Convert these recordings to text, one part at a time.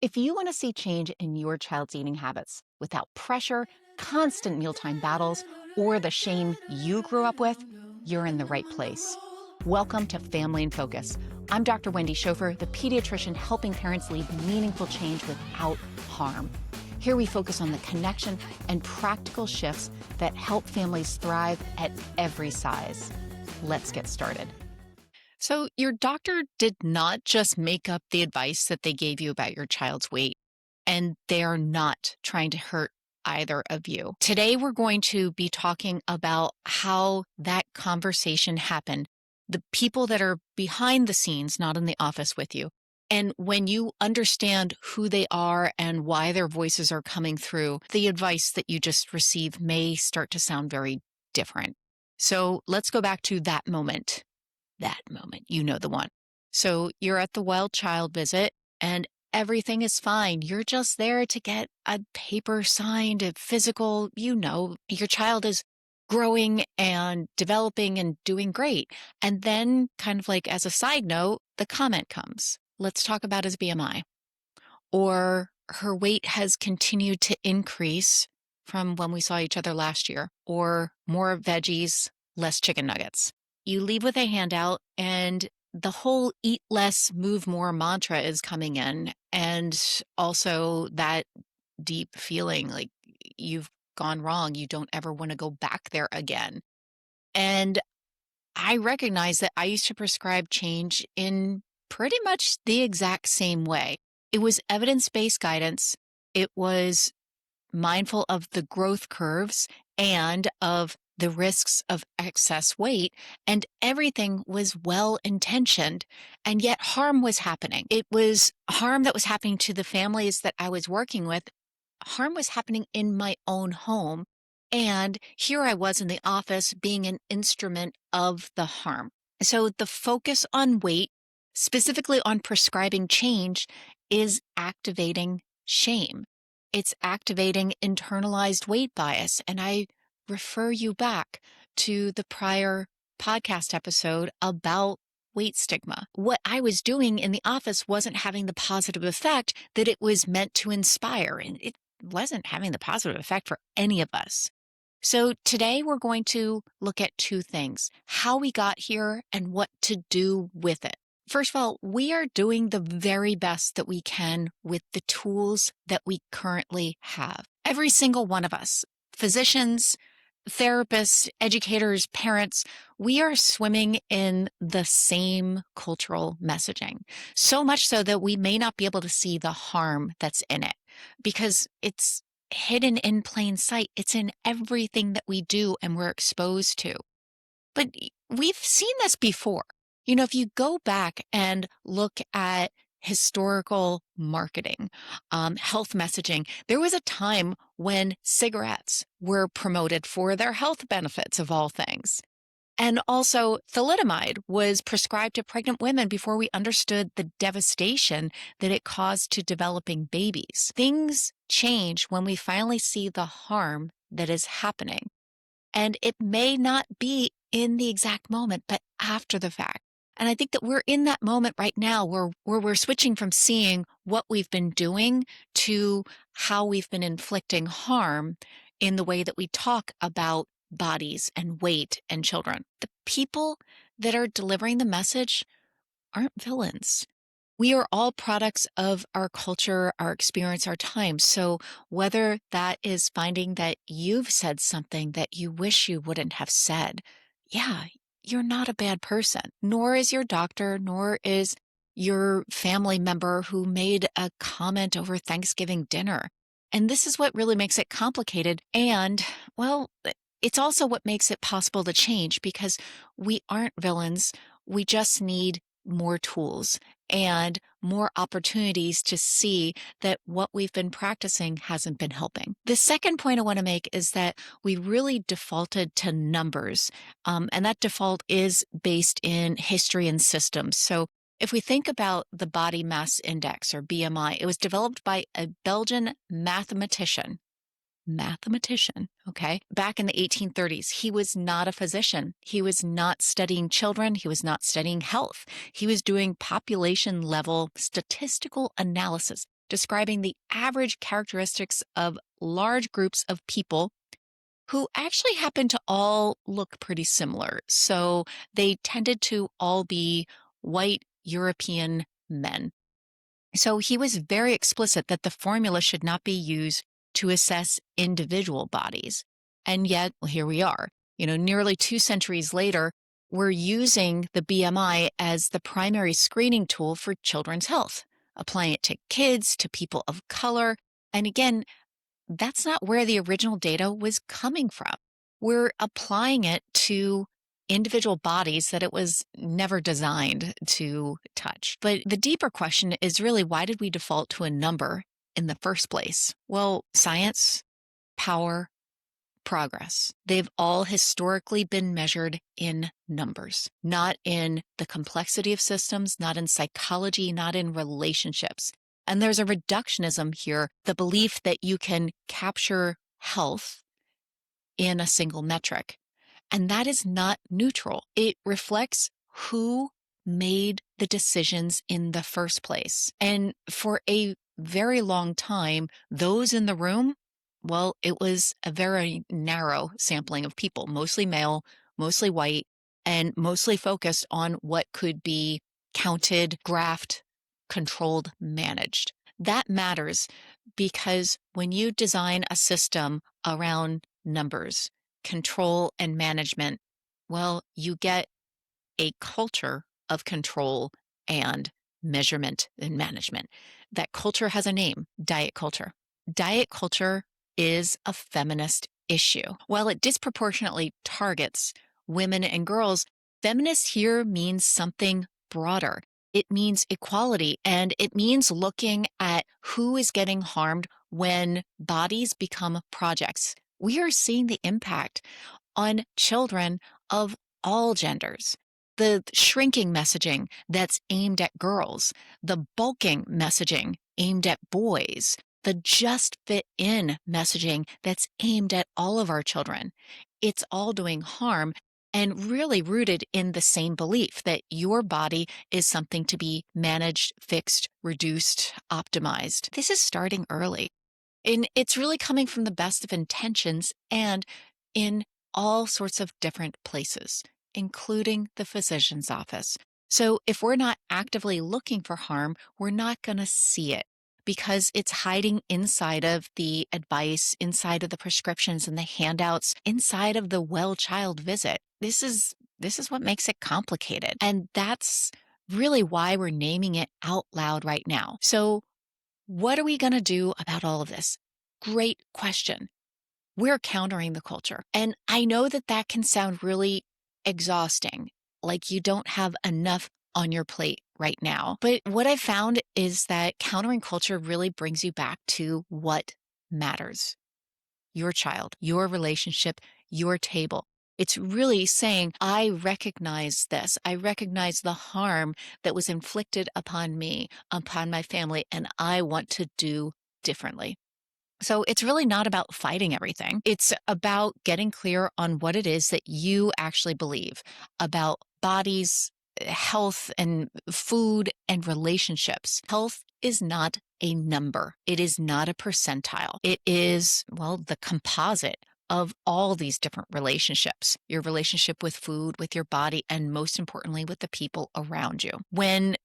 If you want to see change in your child's eating habits without pressure, constant mealtime battles, or the shame you grew up with, you're in the right place. Welcome to Family in Focus. I'm Dr. Wendy Schofer, the pediatrician helping parents lead meaningful change without harm. Here we focus on the connection and practical shifts that help families thrive at every size. Let's get started. So, your doctor did not just make up the advice that they gave you about your child's weight, and they are not trying to hurt either of you. Today, we're going to be talking about how that conversation happened, the people that are behind the scenes, not in the office with you. And when you understand who they are and why their voices are coming through, the advice that you just received may start to sound very different. So, let's go back to that moment. That moment, you know the one. So you're at the wild child visit and everything is fine. You're just there to get a paper signed, a physical, your child is growing and developing and doing great. And then, kind of like as a side note, the comment comes, let's talk about his BMI. Or her weight has continued to increase from when we saw each other last year, or more veggies, less chicken nuggets. You leave with a handout and the whole eat less, move more mantra is coming in. And also that deep feeling like you've gone wrong. You don't ever want to go back there again. And I recognize that I used to prescribe change in pretty much the exact same way. It was evidence-based guidance. It was mindful of the growth curves and of the risks of excess weight, and everything was well intentioned, and yet harm was happening. It was harm that was happening to the families that I was working with. Harm was happening in my own home. And here I was in the office being an instrument of the harm. So the focus on weight, specifically on prescribing change, is activating shame. It's activating internalized weight bias. And I refer you back to the prior podcast episode about weight stigma. What I was doing in the office wasn't having the positive effect that it was meant to inspire. And it wasn't having the positive effect for any of us. So today we're going to look at two things, how we got here and what to do with it. First of all, we are doing the very best that we can with the tools that we currently have. Every single one of us, physicians, therapists, educators, parents, we are swimming in the same cultural messaging. So much so that we may not be able to see the harm that's in it because it's hidden in plain sight. It's in everything that we do and we're exposed to. But we've seen this before. If you go back and look at historical marketing, health messaging, there was a time when cigarettes were promoted for their health benefits of all things. And also thalidomide was prescribed to pregnant women before we understood the devastation that it caused to developing babies. Things change when we finally see the harm that is happening. And it may not be in the exact moment, but after the fact. And I think that we're in that moment right now where we're switching from seeing what we've been doing to how we've been inflicting harm in the way that we talk about bodies and weight and children. The people that are delivering the message aren't villains. We are all products of our culture, our experience, our time. So whether that is finding that you've said something that you wish you wouldn't have said, yeah, you're not a bad person, nor is your doctor, nor is your family member who made a comment over Thanksgiving dinner. And this is what really makes it complicated. And, well, it's also what makes it possible to change because we aren't villains. We just need more tools and more opportunities to see that what we've been practicing hasn't been helping. The second point I want to make is that we really defaulted to numbers, and that default is based in history and systems. So if we think about the body mass index or BMI, it was developed by a Belgian mathematician, okay, back in the 1830s. He was not a physician. He was not studying children. He was not studying health. He was doing population level statistical analysis. describing the average characteristics of large groups of people who actually happen to all look pretty similar. So they tended to all be white European men. So he was very explicit that the formula should not be used to assess individual bodies. And yet, well, here we are. Nearly 2 centuries later, we're using the BMI as the primary screening tool for children's health, applying it to kids, to people of color. And again, that's not where the original data was coming from. We're applying it to individual bodies that it was never designed to touch. But the deeper question is really, why did we default to a number in the first place? Well, science, power, progress. They've all historically been measured in numbers, not in the complexity of systems, not in psychology, not in relationships. And there's a reductionism here, the belief that you can capture health in a single metric. And that is not neutral. It reflects who made the decisions in the first place. And for a very long time, those in the room, well, it was a very narrow sampling of people, mostly male, mostly white, and mostly focused on what could be counted, graphed, controlled, managed. That matters because when you design a system around numbers, control, and management, well, you get a culture of control and measurement and management. That culture has a name, diet culture. Diet culture is a feminist issue. While it disproportionately targets women and girls, feminist here means something broader. It means equality, and it means looking at who is getting harmed when bodies become projects. We are seeing the impact on children of all genders. The shrinking messaging that's aimed at girls, the bulking messaging aimed at boys, the just fit in messaging that's aimed at all of our children. It's all doing harm and really rooted in the same belief that your body is something to be managed, fixed, reduced, optimized. This is starting early. And it's really coming from the best of intentions and in all sorts of different places, including the physician's office. So if we're not actively looking for harm, we're not going to see it because it's hiding inside of the advice, inside of the prescriptions and the handouts, inside of the well-child visit. This is what makes it complicated. And that's really why we're naming it out loud right now. So what are we going to do about all of this? Great question. We're countering the culture. And I know that that can sound really exhausting, like you don't have enough on your plate right now. But what I've found is that countering culture really brings you back to what matters. Your child, your relationship, your table. It's really saying, I recognize this. I recognize the harm that was inflicted upon me, upon my family, and I want to do differently. So it's really not about fighting everything. It's about getting clear on what it is that you actually believe about bodies, health, and food and relationships. Health is not a number. It is not a percentile. It is, well, the composite of all these different relationships, your relationship with food, with your body, and most importantly, with the people around you. When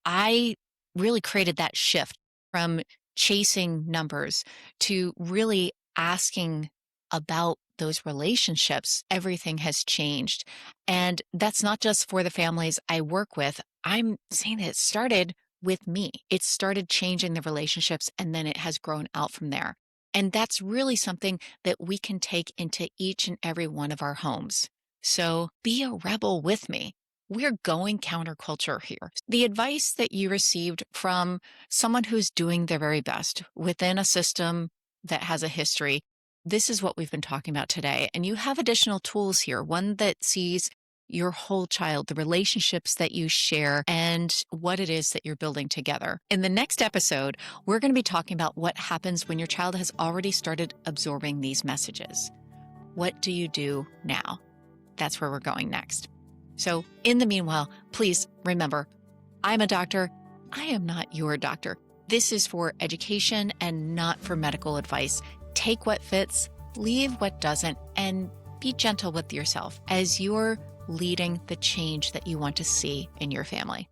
I really created that shift from chasing numbers to really asking about those relationships, everything has changed. And that's not just for the families I work with. I'm saying that it started with me. It started changing the relationships and then it has grown out from there. And that's really something that we can take into each and every one of our homes. So be a rebel with me. We're going counterculture here. The advice that you received from someone who's doing their very best within a system that has a history, this is what we've been talking about today. And you have additional tools here, one that sees your whole child, the relationships that you share, and what it is that you're building together. In the next episode, we're going to be talking about what happens when your child has already started absorbing these messages. What do you do now? That's where we're going next. So in the meanwhile, please remember, I'm a doctor. I am not your doctor. This is for education and not for medical advice. Take what fits, leave what doesn't, and be gentle with yourself as you're leading the change that you want to see in your family.